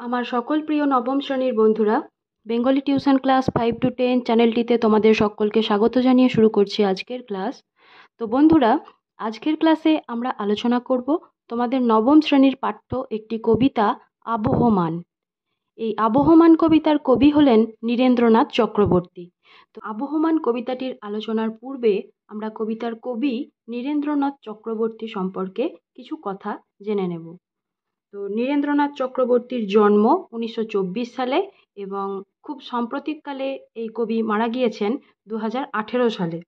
আমার সকল প্রিয় নবম শ্রেণীর বন্ধুরা, বেঙ্গলি টিউশন ক্লাস 5 to 10 চ্যানেলটিতে তোমাদের সকলকে স্বাগত জানিয়ে শুরু করছি আজকের ক্লাস। তো বন্ধুরা, আজকের ক্লাসে আমরা আলোচনা করব তোমাদের নবম শ্রেণীর পাঠ্য একটি কবিতা আবহমান। এই আবহমান কবিতার কবি হলেন নীরেন্দ্রনাথ চক্রবর্তী। তো আবহমান কবিতাটির আলোচনার পূর্বে আমরা কবিতার কবি নীরেন্দ্রনাথ চক্রবর্তী সম্পর্কে কিছু কথা জেনে নেব। তো নীরেন্দ্রনাথ চক্রবর্তীর জন্ম 1924 সালে এবং খুব সাম্প্রতিককালে এই কবি মারা গিয়েছেন 2018 সালে।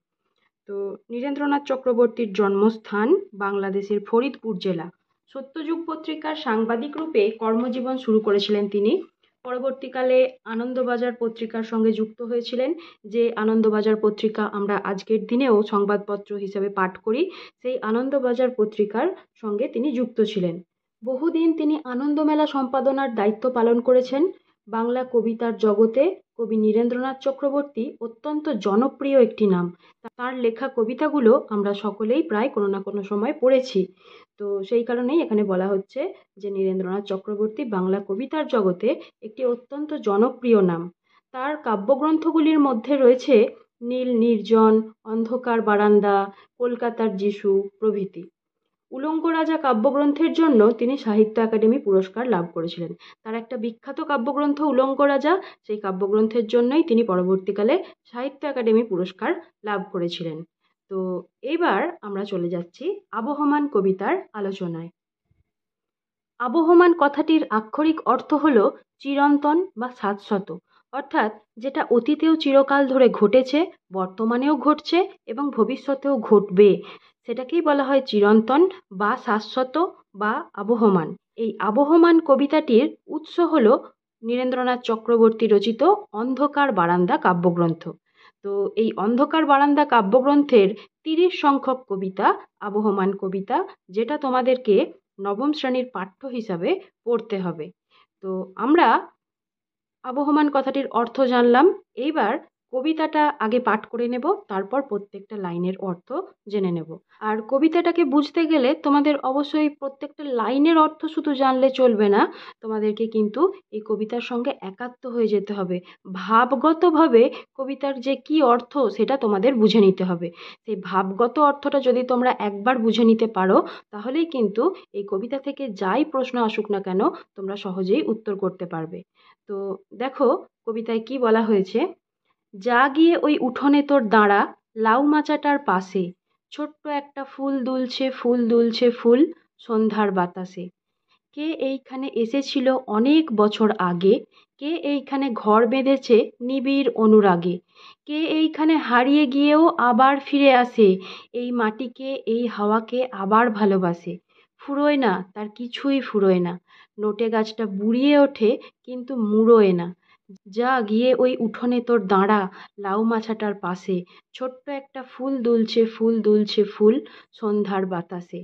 তো নীরেন্দ্রনাথ চক্রবর্তীর জন্মস্থান বাংলাদেশের ফরিদপুর জেলা। সত্যযুগ পত্রিকার সাংবাদিক রূপে কর্মজীবন শুরু করেছিলেন তিনি। পরবর্তীকালে আনন্দবাজার পত্রিকার সঙ্গে যুক্ত হয়েছিলেন, যে আনন্দবাজার পত্রিকা আমরা আজকের দিনেও সংবাদপত্র হিসেবে পাঠ করি, সেই আনন্দবাজার পত্রিকার সঙ্গে তিনি যুক্ত ছিলেন। বহুদিন তিনি আনন্দমেলা সম্পাদনার দায়িত্ব পালন করেছেন। বাংলা কবিতার জগতে কবি নীরেন্দ্রনাথ চক্রবর্তী অত্যন্ত জনপ্রিয় একটি নাম। তার লেখা কবিতাগুলো আমরা সকলেই প্রায় কোনো না কোনো সময় পড়েছি। তো সেই কারণেই এখানে বলা হচ্ছে যে নীরেন্দ্রনাথ চক্রবর্তী বাংলা কবিতার জগতে একটি অত্যন্ত জনপ্রিয় নাম। তার কাব্যগ্রন্থগুলির মধ্যে রয়েছে নীল নির্জন, অন্ধকার বারান্দা, কলকাতার যিশু প্রভৃতি। উলঙ্গ রাজা কাব্যগ্রন্থের জন্য তিনি সাহিত্য একাডেমি পুরস্কার লাভ করেছিলেন। তার একটা বিখ্যাত কাব্যগ্রন্থ উলঙ্গ রাজা, সেই কাব্যগ্রন্থের জন্যই তিনি পরবর্তীকালে সাহিত্য একাডেমি পুরস্কার লাভ করেছিলেন। তো এবার আমরা চলে যাচ্ছি আবহমান কবিতার আলোচনায়। আবহমান কথাটির আক্ষরিক অর্থ হল চিরন্তন বা শাশ্বত, অর্থাৎ যেটা অতীতেও চিরকাল ধরে ঘটেছে, বর্তমানেও ঘটছে এবং ভবিষ্যতেও ঘটবে, সেটাকেই বলা হয় চিরন্তন বা শাশ্বত বা আবহমান। এই আবহমান কবিতাটির উৎস হল নীরেন্দ্রনাথ চক্রবর্তী রচিত অন্ধকার বারান্দা কাব্যগ্রন্থ। তো এই অন্ধকার বারান্দা কাব্যগ্রন্থের 30 সংখ্যক কবিতা আবহমান কবিতা, যেটা তোমাদেরকে নবম শ্রেণীর পাঠ্য হিসাবে পড়তে হবে। তো আমরা আবহমান কথাটির অর্থ জানলাম, এইবার কবিতাটা আগে পাঠ করে নেব, তারপর প্রত্যেকটা লাইনের অর্থ জেনে নেব। আর কবিতাটাকে বুঝতে গেলে তোমাদের অবশ্যই প্রত্যেকটা লাইনের অর্থ শুধু জানলে চলবে না, তোমাদেরকে কিন্তু এই কবিতার সঙ্গে একাত্ম হয়ে যেতে হবে। ভাবগতভাবে কবিতার যে কি অর্থ সেটা তোমাদের বুঝে নিতে হবে। সেই ভাবগত অর্থটা যদি তোমরা একবার বুঝে নিতে পারো, তাহলেই কিন্তু এই কবিতা থেকে যাই প্রশ্ন আসুক না কেন তোমরা সহজেই উত্তর করতে পারবে। তো দেখো কবিতায় কি বলা হয়েছে। যা গিয়ে ওই উঠোনে তোর দাঁড়া, লাউ মাচাটার পাশে, ছোট্ট একটা ফুল দুলছে ফুল দুলছে ফুল সন্ধ্যার বাতাসে। কে এইখানে এসেছিল অনেক বছর আগে, কে এইখানে ঘর বেঁধেছে নিবিড় অনুরাগে, কে এইখানে হারিয়ে গিয়েও আবার ফিরে আসে, এই মাটিকে এই হাওয়াকে আবার ভালোবাসে। ফুরোয় না, তার কিছুই ফুরোয় না, নোটে গাছটা বুড়িয়ে ওঠে কিন্তু মুড়োয় না। যা গিয়ে ওই উঠোনে তোর দাঁড়া, লাউ মাছাটার পাশে, ছোট্ট একটা ফুল দুলছে ফুল দুলছে ফুল সন্ধ্যার বাতাসে।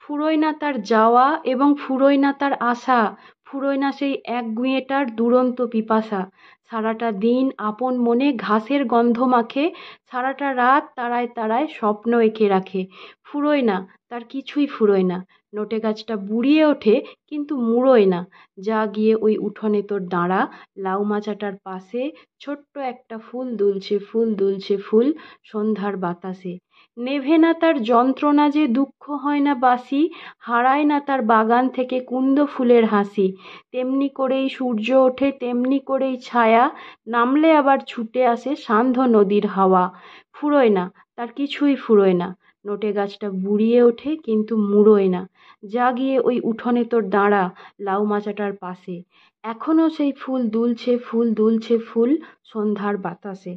ফুরোয় না তার যাওয়া এবং ফুরোয় না তার আশা, ফুরোয় না সেই এক গুঁয়েটার দুরন্ত পিপাসা। সারাটা দিন আপন মনে ঘাসের গন্ধ মাখে, সারাটা রাত তারায় তারায় স্বপ্ন এঁকে রাখে। ফুরোয় না, তার কিছুই ফুরোয় না, নোটে গাছটা বুড়িয়ে ওঠে কিন্তু মুড়োয় না। যা গিয়ে ওই উঠোনে তোর দাঁড়া, লাউ মাচাটার পাশে, ছোট্ট একটা ফুল দুলছে ফুল দুলছে ফুল সন্ধ্যার বাতাসে। নেভে না তার যন্ত্রণা যে দুঃখ হয় না বাসি, হারায় না তার বাগান থেকে কুন্দ ফুলের হাসি। তেমনি করেই সূর্য ওঠে তেমনি করেই ছায়া, নামলে আবার ছুটে আসে সান্ধ্য নদীর হাওয়া। ফুরোয় না, তার কিছুই ফুরোয় না, নোটে গাছটা বুড়িয়ে ওঠে কিন্তু মুড়োয় না। যা গিয়ে ওই উঠোনে তোর দাঁড়া, লাউ মাচাটার পাশে, এখনো সেই ফুল দুলছে ফুল দুলছে ফুল সন্ধ্যার বাতাসে।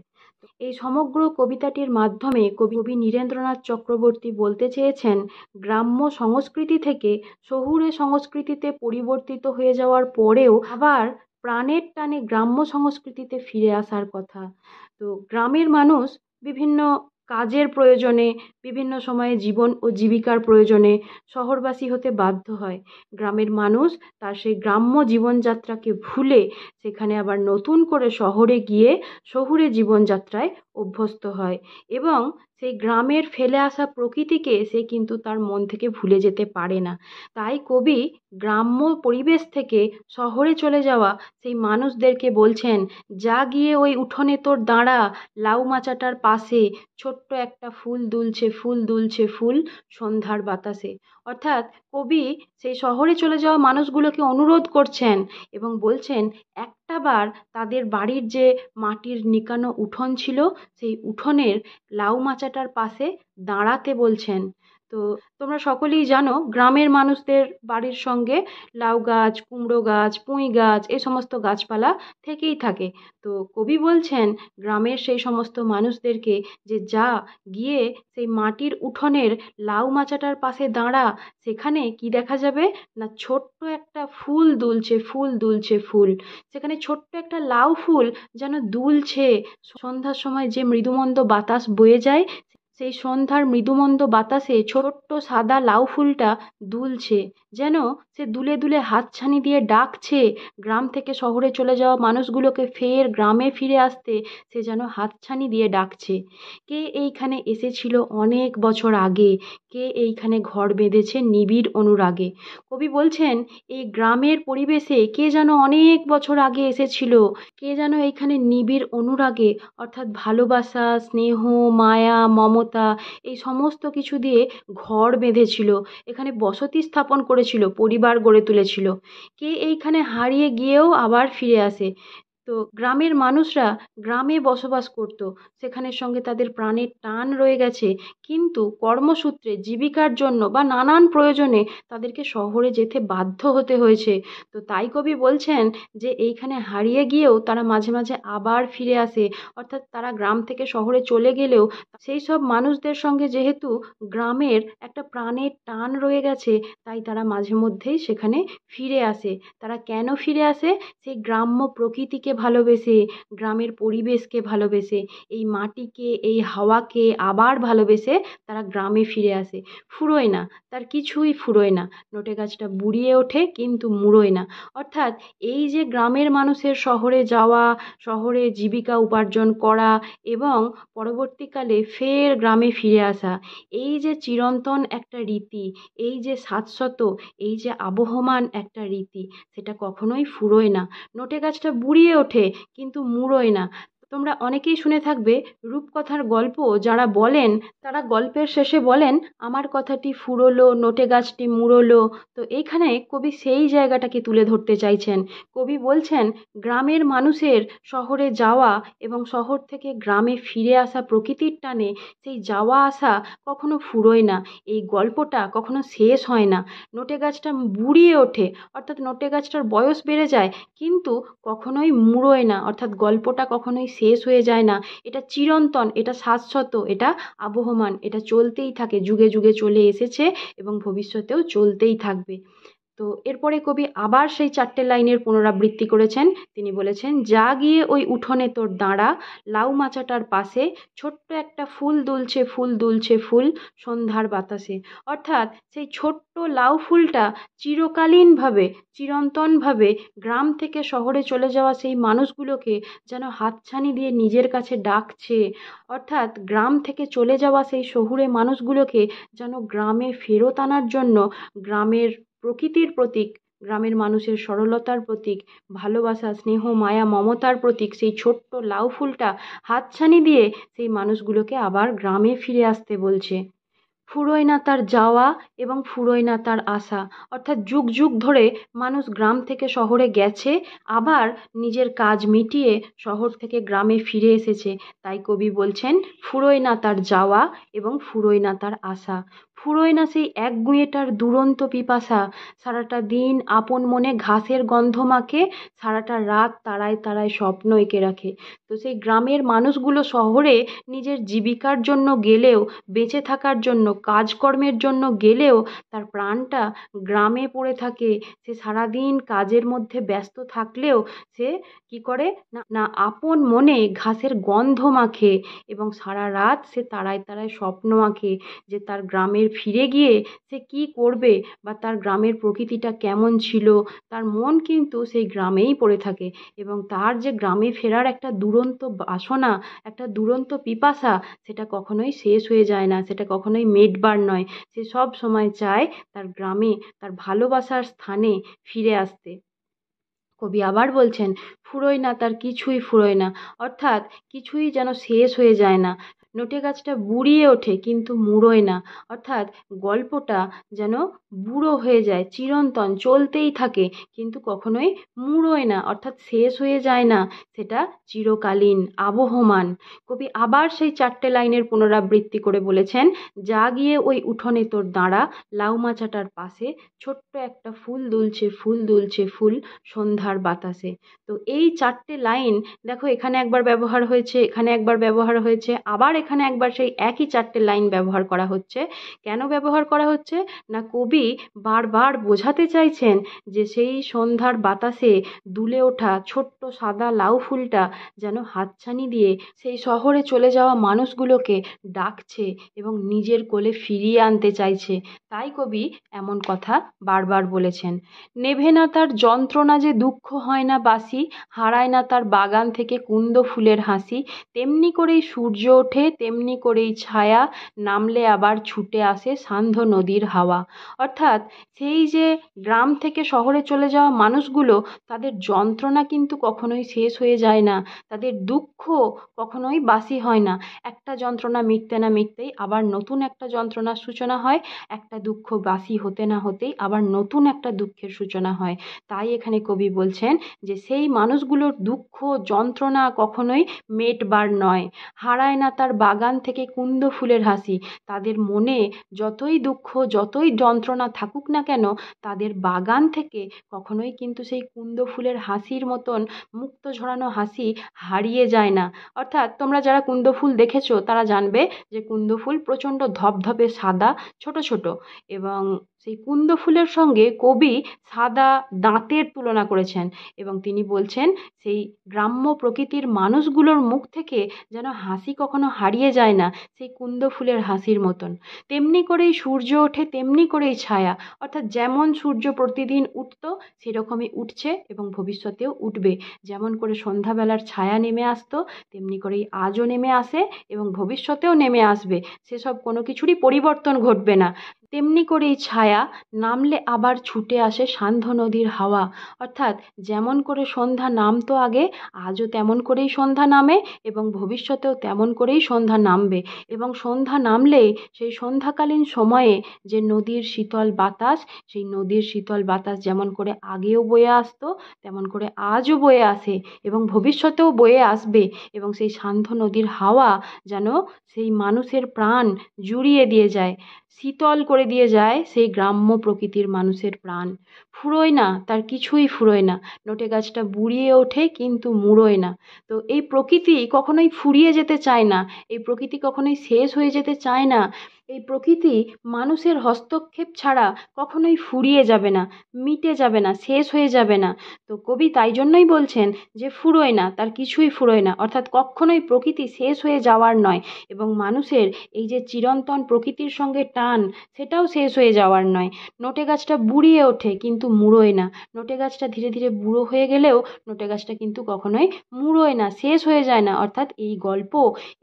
এই সমগ্র কবিতাটির মাধ্যমে কবি নীরেন্দ্রনাথ চক্রবর্তী বলতে চেয়েছেন, গ্রাম্য সংস্কৃতি থেকে শহুরে সংস্কৃতিতে পরিবর্তিত হয়ে যাওয়ার পরেও আবার প্রাণের টানে গ্রাম্য সংস্কৃতিতে ফিরে আসার কথা। তো গ্রামের মানুষ বিভিন্ন কাজের প্রয়োজনে, বিভিন্ন সময়ে জীবন ও জীবিকার প্রয়োজনে শহরবাসী হতে বাধ্য হয়। গ্রামের মানুষ তার সেই গ্রাম্য জীবনযাত্রাকে ভুলে সেখানে আবার নতুন করে শহরে গিয়ে শহুরে জীবনযাত্রায় অভ্যস্ত হয় এবং সেই গ্রামের ফেলে আসা প্রকৃতিকে সে কিন্তু তার মন থেকে ভুলে যেতে পারে না। তাই কবি গ্রাম্য পরিবেশ থেকে শহরে চলে যাওয়া সেই মানুষদেরকে বলছেন, যা গিয়ে ওই উঠোনে তোর দাঁড়া, লাউ মাচাটার পাশে, ছোট্ট একটা ফুল দুলছে ফুল দুলছে ফুল সন্ধ্যার বাতাসে। অর্থাৎ কবি সেই শহরে চলে যাওয়া মানুষগুলোকে অনুরোধ করছেন এবং বলছেন, একটা বার তাদের বাড়ির যে মাটির নিকানো উঠোন ছিল সেই উঠোনের লাউ মাচাটার পাশে দাঁড়াতে বলছেন। তো তোমরা সকলেই জানো, গ্রামের মানুষদের বাড়ির সঙ্গে লাউ গাছ, কুমড়ো গাছ, পুঁই গাছ এই সমস্ত গাছপালা থেকেই থাকে। তো কবি বলছেন গ্রামের সেই সমস্ত মানুষদেরকে যে যা গিয়ে সেই মাটির উঠোনের লাউ মাচাটার পাশে দাঁড়া, সেখানে কি দেখা যাবে না ছোট্ট একটা ফুল দুলছে ফুল দুলছে ফুল। সেখানে ছোট্ট একটা লাউ ফুল যেন দুলছে। সন্ধ্যার সময় যে মৃদুমন্দ বাতাস বয়ে যায়, সেই সন্ধ্যার মৃদুমন্দ বাতাসে ছোট্ট সাদা লাউ ফুলটা দুলছে, যেন সে দুলে দুলে হাতছানি দিয়ে ডাকছে গ্রাম থেকে শহরে চলে যাওয়া মানুষগুলোকে ফের গ্রামে ফিরে আসতে। সে যেন হাতছানি দিয়ে ডাকছে। কে এইখানে এসেছিল অনেক বছর আগে, কে এইখানে ঘর বেঁধেছে নিবিড় অনুরাগে। কবি বলছেন এই গ্রামের পরিবেশে কে যেন অনেক বছর আগে এসেছিল, কে যেন এইখানে নিবিড় অনুরাগে অর্থাৎ ভালোবাসা, স্নেহ, মায়া, মমতা এই সমস্ত কিছু দিয়ে ঘর বেঁধেছিল, এখানে বসতি স্থাপন করেছিল, পরিবার গড়ে তুলেছিল। কে এইখানে হারিয়ে গিয়েও আবার ফিরে আসে। তো গ্রামের মানুষরা গ্রামে বসবাস করত, সেখানের সঙ্গে তাদের প্রাণের টান রয়ে গেছে, কিন্তু কর্মসূত্রে জীবিকার জন্য বা নানান প্রয়োজনে তাদেরকে শহরে যেতে বাধ্য হতে হয়েছে। তো তাই কবি বলছেন যে এইখানে হারিয়ে গিয়েও তারা মাঝে মাঝে আবার ফিরে আসে। অর্থাৎ তারা গ্রাম থেকে শহরে চলে গেলেও সেই সব মানুষদের সঙ্গে যেহেতু গ্রামের একটা প্রাণের টান রয়ে গেছে, তাই তারা মাঝে মধ্যেই সেখানে ফিরে আসে। তারা কেন ফিরে আসে? সেই গ্রাম্য প্রকৃতিকে ভালোবেসে, গ্রামের পরিবেশকে ভালোবেসে, এই মাটিকে, এই হাওয়াকে আবার ভালোবেসে তারা গ্রামে ফিরে আসে। ফুরোয় না, তার কিছুই ফুরোয় না। নোটে গাছটা বুড়িয়ে ওঠে কিন্তু মুড়োয় না। অর্থাৎ এই যে গ্রামের মানুষের শহরে যাওয়া, শহরে জীবিকা উপার্জন করা এবং পরবর্তীকালে ফের গ্রামে ফিরে আসা, এই যে চিরন্তন একটা রীতি, এই যে শাশ্বত, এই যে আবহমান একটা রীতি, সেটা কখনোই ফুরোয় না। নোটে গাছটা বুড়িয়ে ওঠে কিন্তু মুড়োয় না। তোমরা অনেকেই শুনে থাকবে রূপকথার গল্প যারা বলেন, তারা গল্পের শেষে বলেন আমার কথাটি ফুরোলো, নোটে গাছটি মুড়োলো। তো এইখানে কবি সেই জায়গাটাকে তুলে ধরতে চাইছেন। কবি বলছেন গ্রামের মানুষের শহরে যাওয়া এবং শহর থেকে গ্রামে ফিরে আসা প্রকৃতির টানে সেই যাওয়া আসা কখনো ফুরোয় না। এই গল্পটা কখনো শেষ হয় না। নোটে গাছটা বুড়িয়ে ওঠে, অর্থাৎ নোটে গাছটার বয়স বেড়ে যায়, কিন্তু কখনোই মুড়োয় না, অর্থাৎ গল্পটা কখনোই শেষ হয়ে যায় না। এটা চিরন্তন, এটা শাশ্বত, এটা আবহমান, এটা চলতেই থাকে, যুগে যুগে চলে এসেছে এবং ভবিষ্যতেও চলতেই থাকবে। তো এরপরে কবি আবার সেই 4টে লাইনের পুনরাবৃত্তি করেছেন। তিনি বলেছেন, যা গিয়ে ওই উঠোনে তোর দাঁড়া, লাউ মাচাটার পাশে, ছোট্ট একটা ফুল দুলছে ফুল দুলছে ফুল সন্ধ্যার বাতাসে। অর্থাৎ সেই ছোট্ট লাউ ফুলটা চিরকালীনভাবে, চিরন্তনভাবে গ্রাম থেকে শহরে চলে যাওয়া সেই মানুষগুলোকে যেন হাতছানি দিয়ে নিজের কাছে ডাকছে। অর্থাৎ গ্রাম থেকে চলে যাওয়া সেই শহুরে মানুষগুলোকে যেন গ্রামে ফেরত আনার জন্য গ্রামের প্রকৃতির প্রতীক, গ্রামের মানুষের সরলতার প্রতীক, ভালোবাসা, স্নেহ, মায়া, মমতার প্রতীক সেই ছোট্ট লাউ ফুলটা হাতছানি দিয়ে সেই মানুষগুলোকে আবার গ্রামে ফিরে আসতে বলছে। ফুরোয় না তার যাওয়া এবং ফুরোয় না তার আসা। অর্থাৎ যুগ যুগ ধরে মানুষ গ্রাম থেকে শহরে গেছে, আবার নিজের কাজ মিটিয়ে শহর থেকে গ্রামে ফিরে এসেছে। তাই কবি বলছেন ফুরোয় না তার যাওয়া এবং ফুরোয় না তার আসা। ফুরোয় না সেই একগুঁয়েটার দুরন্ত পিপাসা, সারাটা দিন আপন মনে ঘাসের গন্ধ মাখে, সারাটা রাত তারায় তারায় স্বপ্ন এঁকে রাখে। তো সেই গ্রামের মানুষগুলো শহরে নিজের জীবিকার জন্য গেলেও, বেঁচে থাকার জন্য, কাজকর্মের জন্য গেলেও তার প্রাণটা গ্রামে পড়ে থাকে। সে সারাদিন কাজের মধ্যে ব্যস্ত থাকলেও সে কি করে না না আপন মনে ঘাসের গন্ধ মাখে এবং সারা রাত সে তারায় তারায় স্বপ্ন আঁকে যে তার গ্রামের ফিরে গিয়ে সে কি করবে বা তার গ্রামের প্রকৃতিটা কেমন ছিল, তার মন কিন্তু সেই গ্রামেই পড়ে থাকে এবং তার যে গ্রামে ফেরার একটা দুরন্ত বাসনা, একটা দুরন্ত পিপাসা, সেটা কখনোই শেষ হয়ে যায় না, সেটা কখনোই মেটবার নয়। সে সব সময় চায় তার গ্রামে, তার ভালোবাসার স্থানে ফিরে আসতে। কবি আবার বলছেন, ফুরোয় না তার কিছুই ফুরোয় না, অর্থাৎ কিছুই যেন শেষ হয়ে যায় না। নটে গাছটা বুড়িয়ে ওঠে কিন্তু মুড়োয় না, অর্থাৎ গল্পটা যেন বুড়ো হয়ে যায়, চিরন্তন চলতেই থাকে কিন্তু কখনোই মুড়োয় না, অর্থাৎ শেষ হয়ে যায় না, সেটা চিরকালীন আবহমান। কবি আবার সেই 4টে লাইনের পুনরাবৃত্তি করে বলেছেন, যা গিয়ে ওই উঠোনে তোর দাঁড়া, লাউ মাচাটার পাশে, ছোট্ট একটা ফুল দুলছে ফুল দুলছে ফুল সন্ধ্যার বাতাসে। তো এই 4টে লাইন দেখো, এখানে একবার ব্যবহার হয়েছে, এখানে একবার ব্যবহার হয়েছে, আবার এখানে একবার সেই একই 4টে লাইন ব্যবহার করা হচ্ছে। কেন ব্যবহার করা হচ্ছে না, কবি বারবার বোঝাতে চাইছেন যে সেই সন্ধ্যার বাতাসে দুলে ওঠা ছোট্ট সাদা লাউ ফুলটা যেন হাতছানি দিয়ে সেই শহরে চলে যাওয়া মানুষগুলোকে ডাকছে এবং নিজের কোলে ফিরিয়ে আনতে চাইছে। তাই কবি এমন কথা বারবার বলেছেন। নেভে না তার যন্ত্রণা যে দুঃখ হয় না বাসি, হারায় না তার বাগান থেকে কুন্দ ফুলের হাসি, তেমনি করেই সূর্য ওঠে তেমনি করেই ছায়া, নামলে আবার ছুটে আসে সান্ধ্য নদীর হাওয়া। অর্থাৎ সেই যে গ্রাম থেকে শহরে চলে যাওয়া মানুষগুলো, তাদের যন্ত্রণা কিন্তু কখনোই শেষ হয়ে যায় না, তাদের দুঃখ কখনোই বাসি হয় না। একটা যন্ত্রণা মিটতে না মিটতেই আবার নতুন একটা যন্ত্রণার সূচনা হয়, একটা দুঃখ বাসি হতে না হতেই আবার নতুন একটা দুঃখের সূচনা হয়। তাই এখানে কবি বলছেন যে সেই মানুষগুলোর দুঃখ যন্ত্রণা কখনোই মেটবার নয়, হারায় না তার বাগান থেকে কুন্দ ফুলের হাসি। তাদের মনে যতই দুঃখ যতই যন্ত্রণা থাকুক না কেন, তাদের বাগান থেকে কখনোই কিন্তু সেই কুন্দ ফুলের হাসির মতন মুক্ত ঝরানো হাসি হারিয়ে যায় না। অর্থাৎ তোমরা যারা কুন্দ ফুল দেখেছো তারা জানবে যে কুন্দ ফুল প্রচণ্ড ধপধপে সাদা, ছোট ছোট, এবং সেই কুন্দ ফুলের সঙ্গে কবি সাদা দাঁতের তুলনা করেছেন এবং তিনি বলছেন সেই গ্রাম্য প্রকৃতির মানুষগুলোর মুখ থেকে যেন হাসি কখনো হারিয়ে যায় না, সেই কুন্দ ফুলের হাসির মতন। তেমনি করেই সূর্য ওঠে তেমনি করেই ছায়া, অর্থাৎ যেমন সূর্য প্রতিদিন উঠত সেরকমই উঠছে এবং ভবিষ্যতেও উঠবে। যেমন করে সন্ধ্যাবেলার ছায়া নেমে আসতো তেমনি করেই আজও নেমে আসে এবং ভবিষ্যতেও নেমে আসবে, সেসব কোনো কিছুরই পরিবর্তন ঘটবে না। তেমনি করেই ছায়া, নামলে আবার ছুটে আসে সান্ধ্য নদীর হাওয়া। অর্থাৎ যেমন করে সন্ধ্যা নামতো আগে, আজও তেমন করেই সন্ধ্যা নামে এবং ভবিষ্যতেও তেমন করেই সন্ধ্যা নামবে। এবং সন্ধ্যা নামলেই সেই সন্ধ্যাকালীন সময়ে যে নদীর শীতল বাতাস, সেই নদীর শীতল বাতাস যেমন করে আগেও বয়ে আসতো তেমন করে আজও বয়ে আসে এবং ভবিষ্যতেও বয়ে আসবে। এবং সেই সান্ধ্য নদীর হাওয়া যেন সেই মানুষের প্রাণ জুড়িয়ে দিয়ে যায়, শীতল করে দিয়ে যায় সেই গ্রাম্য প্রকৃতির মানুষের প্রাণ। ফুরোয় না তার কিছুই ফুরোয় না, নটে গাছটা বুড়িয়ে ওঠে কিন্তু মুড়োয় না। তো এই প্রকৃতি কখনোই ফুরিয়ে যেতে চায় না, এই প্রকৃতি কখনোই শেষ হয়ে যেতে চায় না। এই প্রকৃতি মানুষের হস্তক্ষেপ ছাড়া কখনোই ফুরিয়ে যাবে না, মিটে যাবে না, শেষ হয়ে যাবে না। তো কবি তাই জন্যই বলছেন যে ফুরোয় না তার কিছুই ফুরোয় না, অর্থাৎ কখনোই প্রকৃতি শেষ হয়ে যাওয়ার নয় এবং মানুষের এই যে চিরন্তন প্রকৃতির সঙ্গে টান, সেটাও শেষ হয়ে যাওয়ার নয়। নটে গাছটা বুড়িয়ে ওঠে কিন্তু মুড়োয় না, নটে গাছটা ধীরে ধীরে বুড়ো হয়ে গেলেও নটে গাছটা কিন্তু কখনোই মুড়োয় না, শেষ হয়ে যায় না। অর্থাৎ এই গল্প,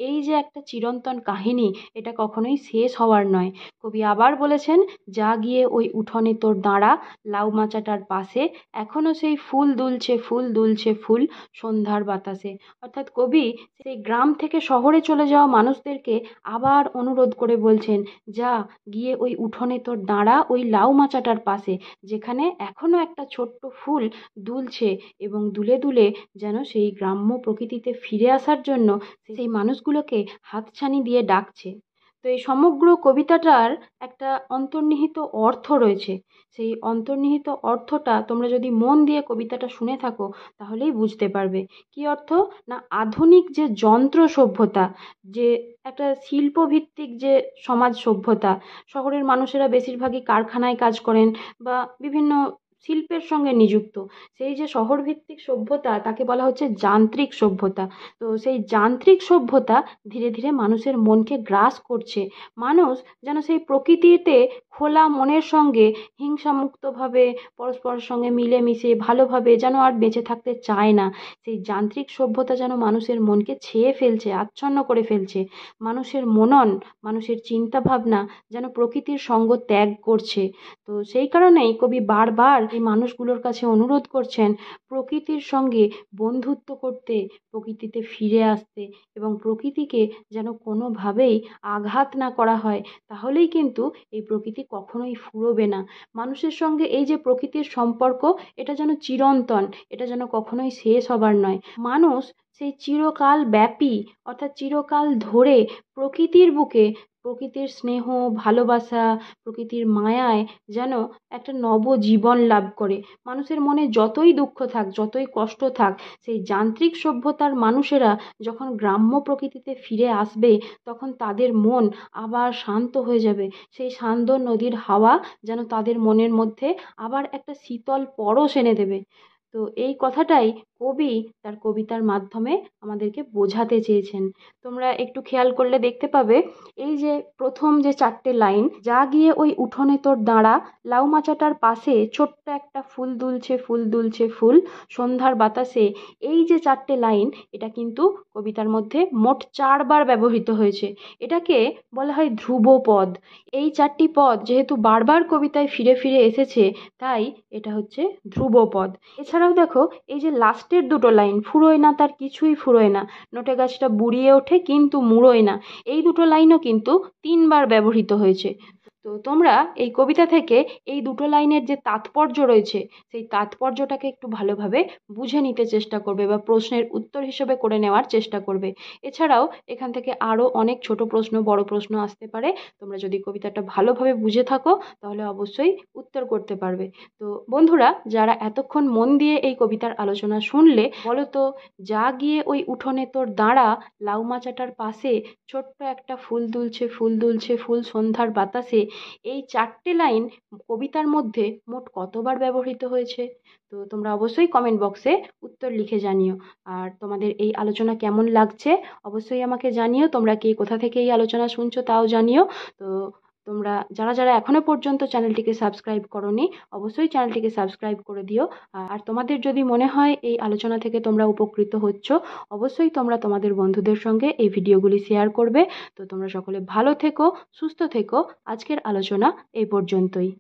এই যে একটা চিরন্তন কাহিনী, এটা কখনোই শেষ হওয়ার নয়। কবি আবার বলেছেন, যা গিয়ে ওই উঠোনে তোর দাঁড়া, লাউ মাচাটার পাশে, এখনো সেই ফুল দুলছে ফুল দুলছে ফুল সন্ধ্যার বাতাসে। অর্থাৎ কবি সেই গ্রাম থেকে শহরে চলে যাওয়া মানুষদেরকে আবার অনুরোধ করে বলছেন, যা গিয়ে ওই উঠোনে তোর দাঁড়া, ওই লাউ মাচাটার পাশে, যেখানে এখনো একটা ছোট্ট ফুল দুলছে এবং দুলে দুলে যেন সেই গ্রাম্য প্রকৃতিতে ফিরে আসার জন্য সেই মানুষগুলোকে হাতছানি দিয়ে ডাকছে। তো এই সমগ্র কবিতাটার একটা অন্তর্নিহিত অর্থ রয়েছে। সেই অন্তর্নিহিত অর্থটা তোমরা যদি মন দিয়ে কবিতাটা শুনে থাকো তাহলেই বুঝতে পারবে। কী অর্থ না, আধুনিক যে যন্ত্র সভ্যতা, যে একটা শিল্পভিত্তিক যে সমাজ সভ্যতা, শহরের মানুষেরা বেশিরভাগই কারখানায় কাজ করেন বা বিভিন্ন শিল্পের সঙ্গে নিযুক্ত। সেই যে শহরভিত্তিক সভ্যতা তাকে বলা হচ্ছে যান্ত্রিক সভ্যতা। তো সেই যান্ত্রিক সভ্যতা ধীরে ধীরে মানুষের মনকে গ্রাস করছে। মানুষ যেন সেই প্রকৃতিতে খোলা মনের সঙ্গে হিংসামুক্তভাবে পরস্পরের সঙ্গে মিলেমিশে ভালোভাবে যেন আর বেঁচে থাকতে চায় না। সেই যান্ত্রিক সভ্যতা যেন মানুষের মনকে ছেয়ে ফেলছে, আচ্ছন্ন করে ফেলছে। মানুষের মনন, মানুষের চিন্তাভাবনা যেন প্রকৃতির সঙ্গ ত্যাগ করছে। তো সেই কারণেই কবি বারবার এই মানুষগুলোর কাছে অনুরোধ করছেন প্রকৃতির সঙ্গে বন্ধুত্ব করতে, প্রকৃতিতে ফিরে আসতে এবং প্রকৃতিকে যেন কোনোভাবেই আঘাত না করা হয়। তাহলেই কিন্তু এই প্রকৃতি কখনোই ফুরোবে না। মানুষের সঙ্গে এই যে প্রকৃতির সম্পর্ক, এটা যেন চিরন্তন, এটা যেন কখনোই শেষ হবার নয়। মানুষ সেই চিরকাল ব্যাপী অর্থাৎ চিরকাল ধরে প্রকৃতির বুকে, প্রকৃতির স্নেহ, ভালোবাসা, প্রকৃতির মায়ায় যেন একটা নবজীবন লাভ করে। মানুষের মনে যতই দুঃখ থাক, যতই কষ্ট থাক, সেই যান্ত্রিক সভ্যতার মানুষেরা যখন গ্রাম্য প্রকৃতিতে ফিরে আসবে, তখন তাদের মন আবার শান্ত হয়ে যাবে। সেই শান্ত নদীর হাওয়া যেন তাদের মনের মধ্যে আবার একটা শীতল পরশ এনে দেবে। তো এই কথাটাই কবি তার কবিতার মাধ্যমে আমাদেরকে বোঝাতে চেয়েছেন। তোমরা একটু খেয়াল করলে দেখতে পাবে, এই যে প্রথম যে 4টে লাইন, যা গিয়ে ওই উঠোনে তোর দাঁড়া, লাউ মাচাটার পাশে ছোট্ট একটা ফুল দুলছে, ফুল দুলছে ফুল, সন্ধ্যার বাতাসে, এই যে 4টে লাইন, এটা কিন্তু কবিতার মধ্যে মোট 4বার ব্যবহৃত হয়েছে। এটাকে বলা হয় ধ্রুবপদ। এই 4টি পদ যেহেতু বারবার কবিতায় ফিরে ফিরে এসেছে, তাই এটা হচ্ছে ধ্রুবপদ। এছাড়াও দেখো, এই যে লাস্টের 2টো লাইন, ফুরোয় না তার কিছুই ফুরোয় না, নোটে গাছটা বুড়িয়ে ওঠে কিন্তু মুড়োয় না, এই 2টো লাইনও কিন্তু 3বার ব্যবহৃত হয়েছে। তো তোমরা এই কবিতা থেকে এই 2টো লাইনের যে তাৎপর্য রয়েছে, সেই তাৎপর্যটাকে একটু ভালোভাবে বুঝে নিতে চেষ্টা করবে বা প্রশ্নের উত্তর হিসেবে করে নেওয়ার চেষ্টা করবে। এছাড়াও এখান থেকে আরও অনেক ছোট প্রশ্ন, বড় প্রশ্ন আসতে পারে। তোমরা যদি কবিতাটা ভালোভাবে বুঝে থাকো তাহলে অবশ্যই উত্তর করতে পারবে। তো বন্ধুরা, যারা এতক্ষণ মন দিয়ে এই কবিতার আলোচনা শুনলে, বলো তো, যা গিয়ে ওই উঠোনে তোর দাঁড়া, লাউ মাচাটার পাশে ছোট্ট একটা ফুল দুলছে, ফুল দুলছে ফুল, সন্ধ্যার বাতাসে, এই 4টে লাইন কবিতার মধ্যে মোট কতবার ব্যবহৃত হয়েছে? তো তোমরা অবশ্যই কমেন্ট বক্সে উত্তর লিখে জানিও। আর তোমাদের এই আলোচনা কেমন লাগছে অবশ্যই আমাকে জানিও। তোমরা কে কোথা থেকে এই আলোচনা শুনছো তাও জানিও। তো তোমরা যারা যারা এখনো পর্যন্ত চ্যানেলটিকে সাবস্ক্রাইব করোনি, অবশ্যই চ্যানেলটিকে সাবস্ক্রাইব করে দিও। আর তোমাদের যদি মনে হয় এই আলোচনা থেকে তোমরা উপকৃত হচ্ছ, অবশ্যই তোমরা তোমাদের বন্ধুদের সঙ্গে এই ভিডিওগুলি শেয়ার করবে। তো তোমরা সকলে ভালো থেকো, সুস্থ থেকো। আজকের আলোচনা এই পর্যন্তই।